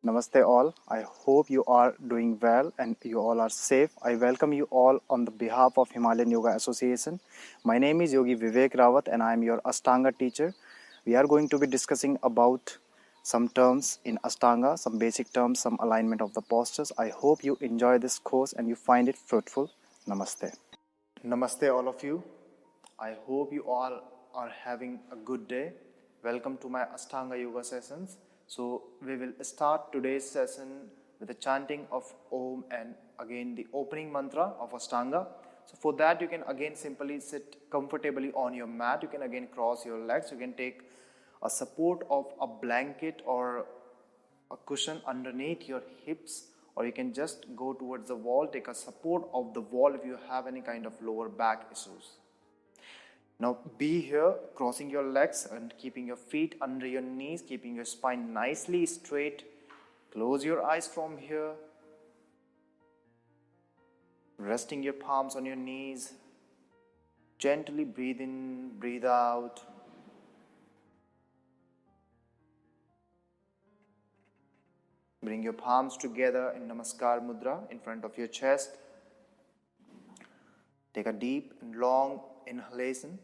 Namaste all. I hope you are doing well and you all are safe. I welcome you all on the behalf of Himalayan Yoga Association. My name is Yogi Vivek Rawat and I am your Astanga teacher. We are going to be discussing about some terms in Astanga, some basic terms, some alignment of the postures. I hope you enjoy this course and you find it fruitful. Namaste. Namaste all of you. I hope you all are having a good day. Welcome to my Ashtanga yoga sessions. So we will start today's session with the chanting of Om and again the opening mantra of Ashtanga. So for that you can again simply sit comfortably on your mat. You can again cross your legs. You can take a support of a blanket or a cushion underneath your hips, or you can just go towards the wall, take a support of the wall if you have any kind of lower back issues. Now be here, crossing your legs and keeping your feet under your knees, keeping your spine nicely straight. Close your eyes from here. Resting your palms on your knees. Gently breathe in, breathe out. Bring your palms together in Namaskar Mudra in front of your chest. Take a deep and long inhalation.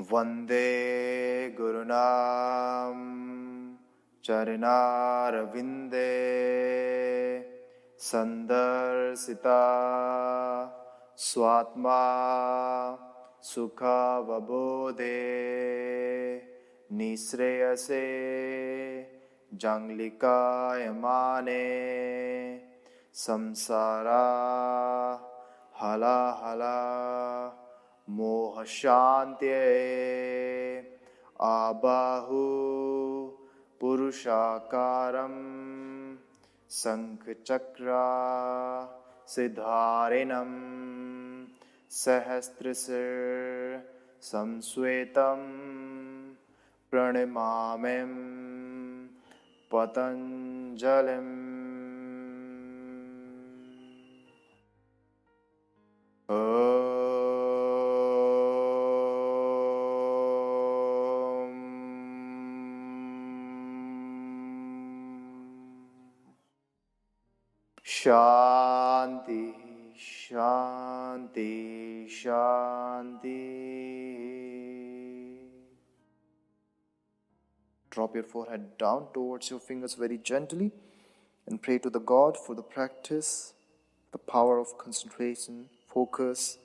Vande Gurunam Charanarvinde Sandarsita Swatma Sukha Vabodhe Nisreyase Janglikayamane Samsara Hala Hala Moha Shantye Abahu Purushakaram Sankh Chakra Siddharinam Sahasrasar Samsvetam Pranimamim Patanjalim. Shanti, Shanti, Shanti. Drop your forehead down towards your fingers very gently and pray to the God for the practice, the power of concentration, focus.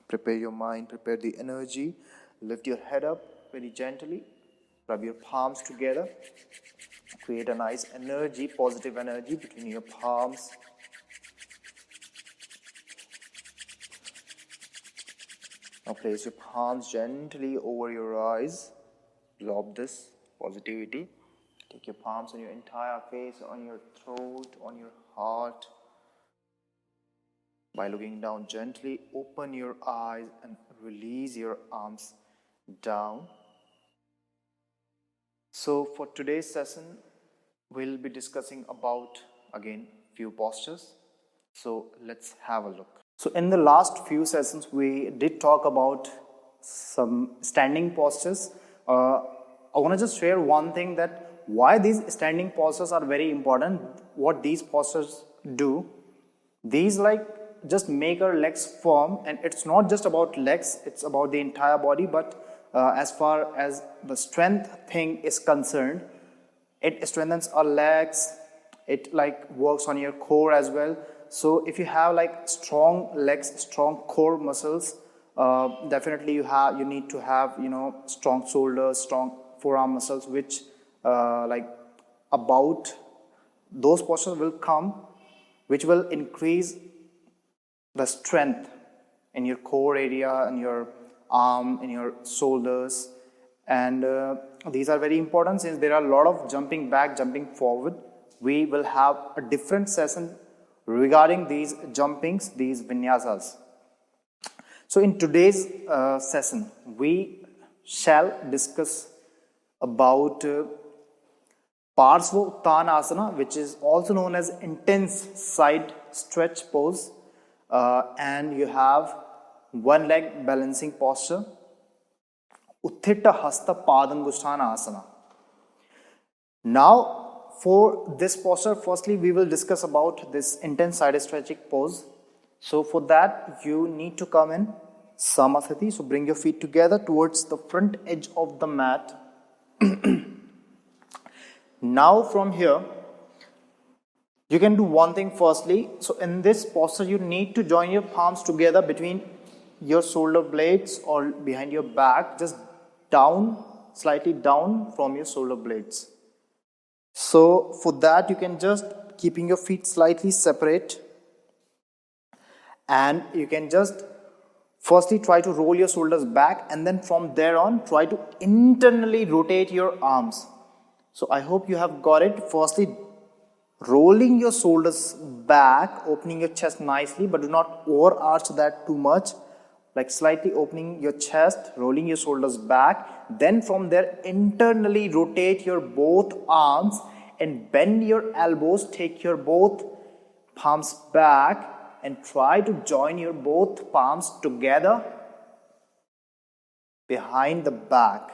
Prepare your mind, prepare the energy. Lift your head up very gently. Rub your palms together. Create a nice energy, positive energy between your palms. Now place your palms gently over your eyes. Absorb this positivity. Take your palms on your entire face, on your throat, on your heart. By looking down gently, open your eyes and release your arms down. So for today's session, we'll be discussing about, again, few postures. So let's have a look. So in the last few sessions, we did talk about some standing postures. I want to just share one thing, that why these standing postures are very important, what these postures do. These just make our legs firm, and it's not just about legs, it's about the entire body, but as far as the strength thing is concerned, it strengthens our legs, it works on your core as well. So if you have strong legs, strong core muscles, definitely you need to have strong shoulders, strong forearm muscles, which about those postures will come, which will increase the strength in your core area, in your arm, in your shoulders. And these are very important since there are a lot of jumping back, jumping forward. We will have a different session regarding these jumpings, these vinyasas. So in today's session, we shall discuss about Parsva Uttanasana, which is also known as intense side stretch pose, and you have one leg balancing posture, Utthita Hasta Padangushthana Asana. Now, for this posture, firstly we will discuss about this intense side stretching pose. So for that, you need to come in Samasthiti. So bring your feet together towards the front edge of the mat. Now from here, you can do one thing firstly. So in this posture, you need to join your palms together between your shoulder blades or behind your back, just down, slightly down from your shoulder blades. So for that, you can just keeping your feet slightly separate, and you can just firstly try to roll your shoulders back, and then from there on try to internally rotate your arms. So I hope you have got it. Firstly, rolling your shoulders back, opening your chest nicely, but do not overarch that too much. Like slightly opening your chest, rolling your shoulders back. Then from there, internally rotate your both arms and bend your elbows. Take your both palms back and try to join your both palms together behind the back.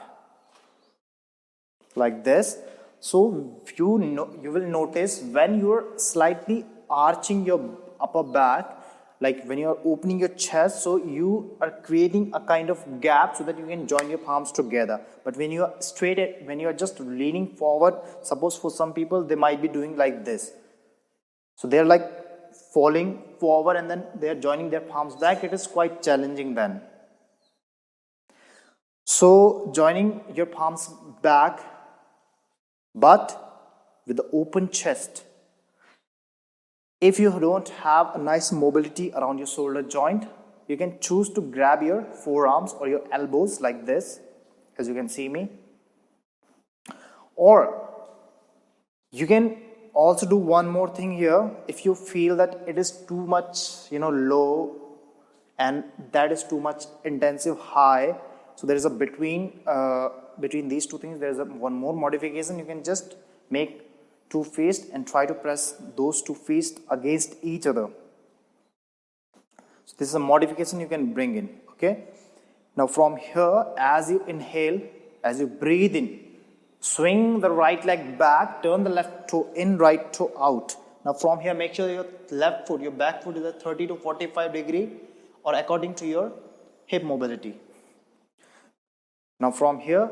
Like this. So you will notice when you are slightly arching your upper back, like when you are opening your chest, so you are creating a kind of gap so that you can join your palms together. But when you are straight, when you are just leaning forward, suppose for some people they might be doing like this. So they are like falling forward and then they are joining their palms back. It is quite challenging then. So joining your palms back, but with the open chest. If you don't have a nice mobility around your shoulder joint, you can choose to grab your forearms or your elbows like this, as you can see me. Or you can also do one more thing here. If you feel that it is too much, low, and that is too much intensive high, so there is a between these two things, there is one more modification. You can just make two fists and try to press those two fists against each other. So this is a modification you can bring in. Okay. Now from here, as you inhale, as you breathe in, swing the right leg back, turn the left toe in, right toe out. Now from here, make sure your left foot, your back foot is at 30 to 45 degree or according to your hip mobility. Now from here,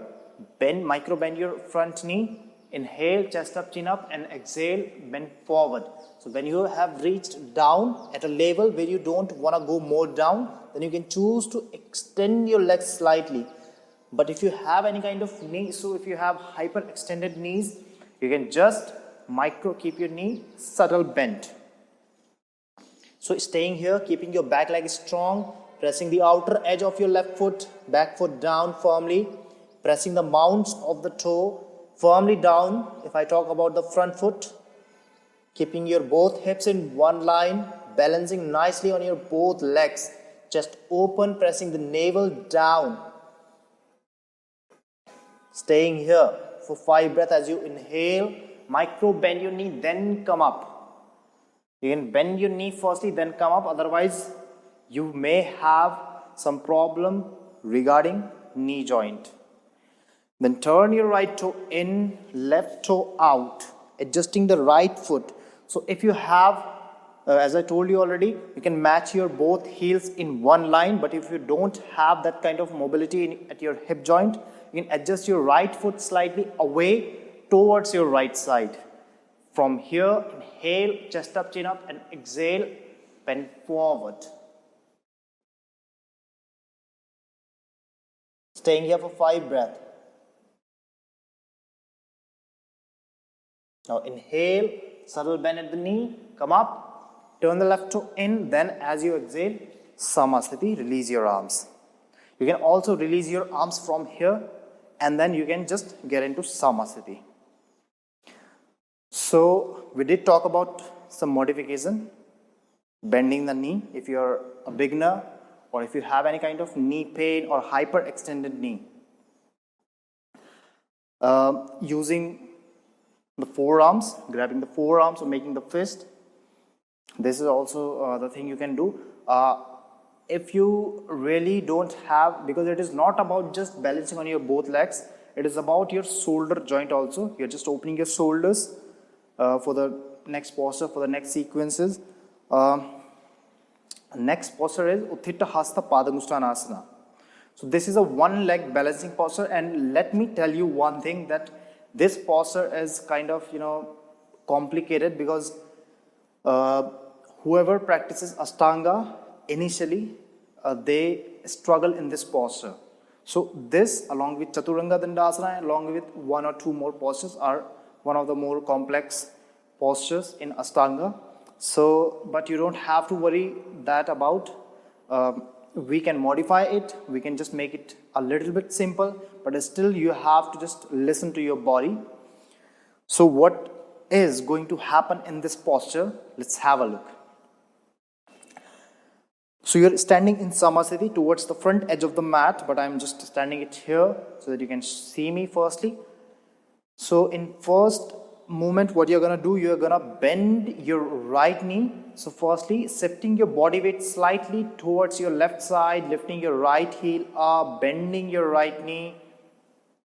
micro bend your front knee, inhale, chest up, chin up, and exhale, bend forward. So when you have reached down at a level where you don't want to go more down, then you can choose to extend your legs slightly. But if you have any kind of knee, so if you have hyper extended knees, you can just keep your knee subtle bent. So staying here, keeping your back leg strong, pressing the outer edge of your left foot, back foot down firmly, pressing the mounts of the toe firmly down. If I talk about the front foot, keeping your both hips in one line, balancing nicely on your both legs, chest open, pressing the navel down. Staying here for 5 breaths. As you inhale, micro bend your knee, then come up. You can bend your knee firstly, then come up. Otherwise, you may have some problem regarding knee joint. Then turn your right toe in, left toe out, adjusting the right foot. So if you have, as I told you already, you can match your both heels in one line. But if you don't have that kind of mobility at your hip joint, you can adjust your right foot slightly away towards your right side. From here, inhale, chest up, chin up, and exhale, bend forward. Staying here for 5 breaths. Now inhale, subtle bend at the knee, come up, turn the left toe in, then as you exhale, Samasthiti, release your arms. You can also release your arms from here, and then you can just get into Samasthiti. So we did talk about some modification, bending the knee if you're a beginner, or if you have any kind of knee pain or hyperextended knee. Using the forearms, grabbing the forearms or making the fist. This is also the thing you can do. If you really don't have, because it is not about just balancing on your both legs, it is about your shoulder joint also. You're just opening your shoulders for the next posture, for the next sequences. Next posture is Utthita Hasta Padangusthānāsana. So this is a one leg balancing posture, and let me tell you one thing, that this posture is kind of complicated, because whoever practices Ashtanga initially they struggle in this posture. So this, along with Chaturanga Dandasana, along with one or two more postures, are one of the more complex postures in Ashtanga. So, but you don't have to worry that about. We can modify it, we can just make it a little bit simple, but still you have to just listen to your body. So what is going to happen in this posture? Let's have a look. So you're standing in Samasthiti towards the front edge of the mat, but I'm just standing it here so that you can see me firstly. So in first movement, what you're going to do, you're going to bend your right knee. So firstly, shifting your body weight slightly towards your left side, lifting your right heel up, bending your right knee.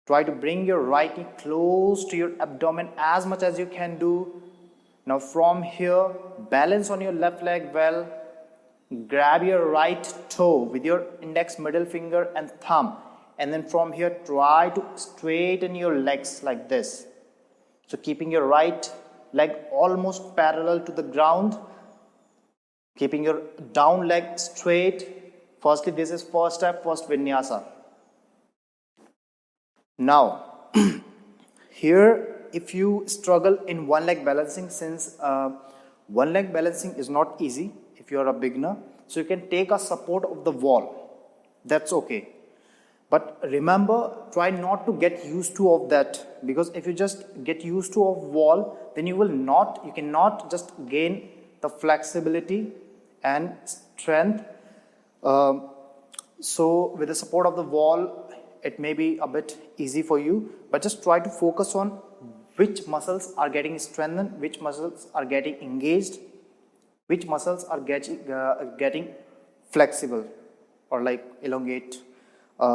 Try to bring your right knee close to your abdomen as much as you can do. Now from here, balance on your left leg well. Grab your right toe with your index, middle finger and thumb. And then from here, try to straighten your legs like this. So keeping your right leg almost parallel to the ground. Keeping your down leg straight. Firstly, this is first step, first vinyasa. Now, here if you struggle in one leg balancing, since one leg balancing is not easy if you are a beginner, so you can take a support of the wall. That's okay. But remember, try not to get used to of that, because if you just get used to of wall, then you cannot just gain the flexibility and strength. So with the support of the wall, it may be a bit easy for you, but just try to focus on which muscles are getting strengthened, which muscles are getting engaged, which muscles are getting flexible or like elongate.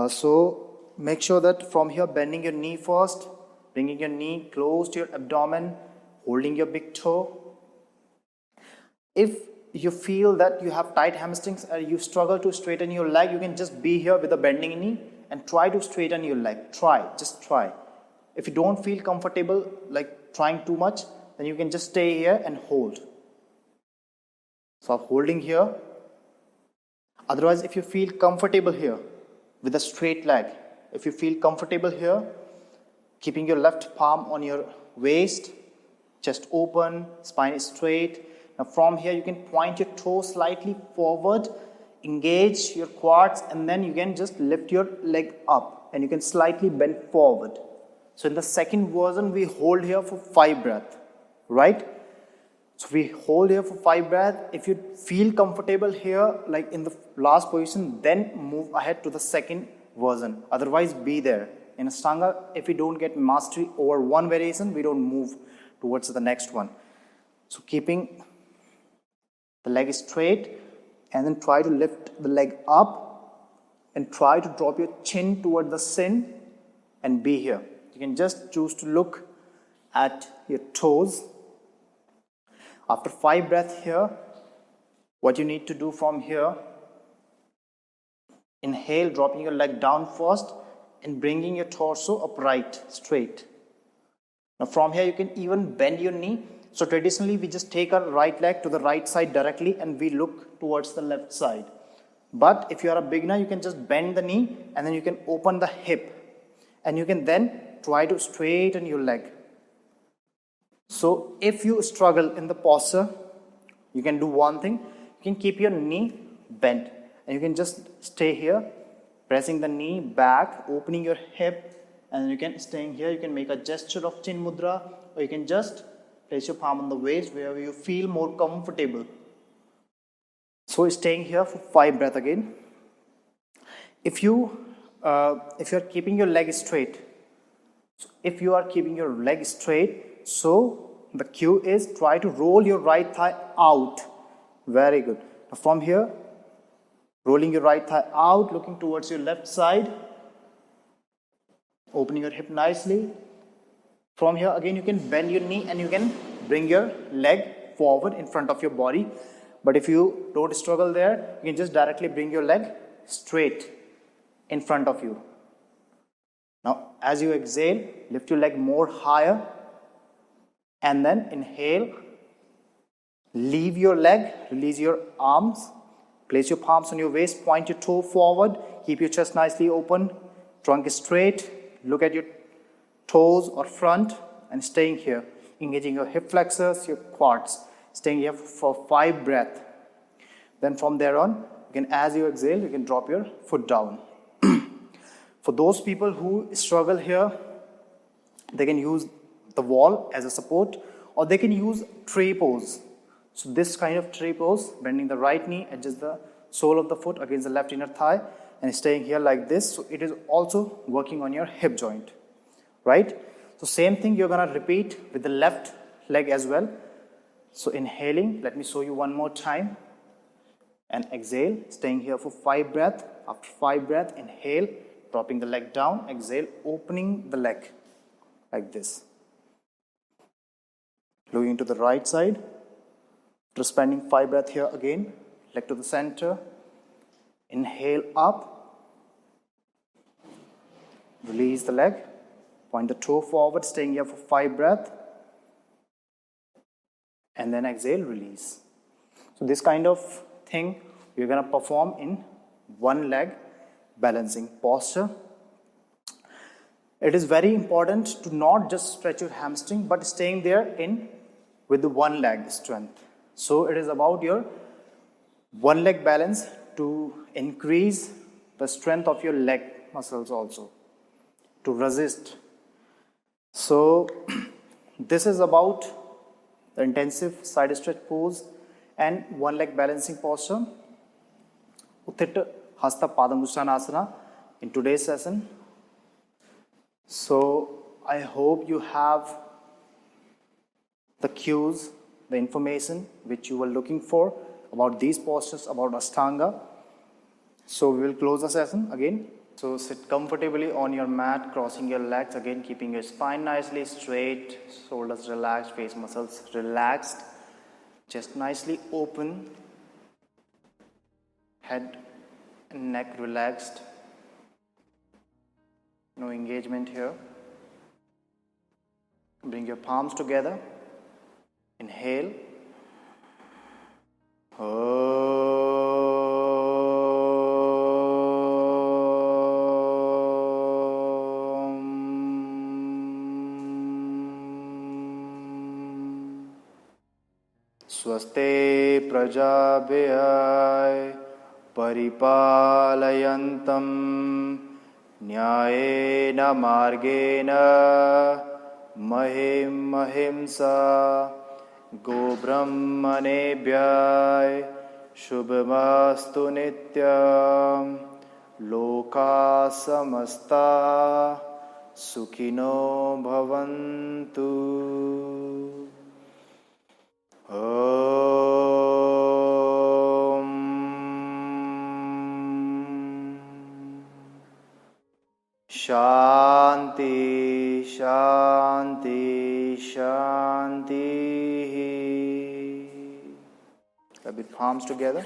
So make sure that from here, bending your knee first, bringing your knee close to your abdomen, holding your big toe. If you feel that you have tight hamstrings and you struggle to straighten your leg, you can just be here with a bending knee and try to straighten your leg. Just try. If you don't feel comfortable like trying too much, then you can just stay here and hold. So I'm holding here. Otherwise, if you feel comfortable here with a straight leg, if you feel comfortable here, keeping your left palm on your waist, chest open, spine is straight. Now from here, you can point your toe slightly forward, engage your quads, and then you can just lift your leg up and you can slightly bend forward. So in the second version, we hold here for 5 breaths, right? So we hold here for 5 breaths. If you feel comfortable here, like in the last position, then move ahead to the second version. Otherwise, be there. In Ashtanga, if we don't get mastery over one variation, we don't move towards the next one. So keeping the leg straight, and then try to lift the leg up and try to drop your chin toward the shin and be here. You can just choose to look at your toes. After 5 breaths here, what you need to do from here, inhale, dropping your leg down first and bringing your torso upright, straight. Now from here, you can even bend your knee. So traditionally, we just take our right leg to the right side directly and we look towards the left side. But if you are a beginner, you can just bend the knee and then you can open the hip. And you can then try to straighten your leg. So if you struggle in the posture, you can do one thing. You can keep your knee bent and you can just stay here, pressing the knee back, opening your hip, and you can stay here. You can make a gesture of chin mudra, or you can just place your palm on the waist wherever you feel more comfortable. So staying here for 5 breaths again. if you are keeping your leg straight, so the cue is try to roll your right thigh out. Very good. Now from here, rolling your right thigh out, looking towards your left side, opening your hip nicely. From here again you can bend your knee and you can bring your leg forward in front of your body. But if you don't struggle there, you can just directly bring your leg straight in front of you. Now as you exhale, lift your leg more higher and then inhale. Leave your leg, release your arms, place your palms on your waist, point your toe forward, keep your chest nicely open, trunk straight, look at your toes or front and staying here, engaging your hip flexors, your quads, staying here for 5 breaths. Then from there on, as you exhale, you can drop your foot down. For those people who struggle here, they can use the wall as a support or they can use tray pose. So this kind of tray pose, bending the right knee, adjust the sole of the foot against the left inner thigh and staying here like this. So it is also working on your hip joint, right? So same thing you're gonna repeat with the left leg as well. So inhaling, let me show you one more time. And exhale, staying here for 5 breaths. After 5 breaths, inhale, dropping the leg down, exhale, opening the leg like this. Looking to the right side. After spending 5 breaths here again, leg to the center, inhale up, release the leg, point the toe forward, staying here for 5 breaths, and then exhale, release. So this kind of thing we're going to perform in one leg balancing posture. It is very important to not just stretch your hamstring but staying there in with the one leg strength. So it is about your one leg balance to increase the strength of your leg muscles also, to resist. So this is about the intensive side stretch pose and one leg balancing posture. Utthita Hasta Padangushanasana in today's session. So I hope you have the cues, the information which you were looking for about these postures, about Ashtanga. So we will close the session again. So sit comfortably on your mat, crossing your legs, again keeping your spine nicely straight, shoulders relaxed, face muscles relaxed, chest nicely open, head and neck relaxed, no engagement here. Bring your palms together, inhale. Swaste prajabhyay paripalayantam nyayena margena mahim mahimsa gobrahmanebhyay shubhamastu nityam loka samasta sukhino bhavantu. Shanti, Shanti, Shanti. Rub your palms together.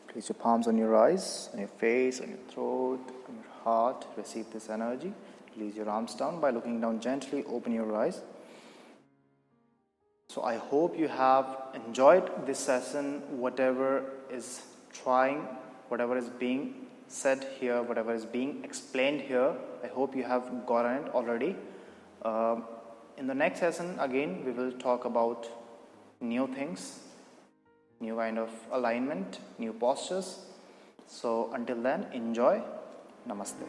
Place your palms on your eyes, on your face, on your throat, on your heart. Receive this energy. Release your arms down by looking down gently. Open your eyes. So I hope you have enjoyed this session. Whatever is whatever is being said here, whatever is being explained here, I hope you have gotten it already. In the next session, again, we will talk about new things, new kind of alignment, new postures. So until then, enjoy. Namaste.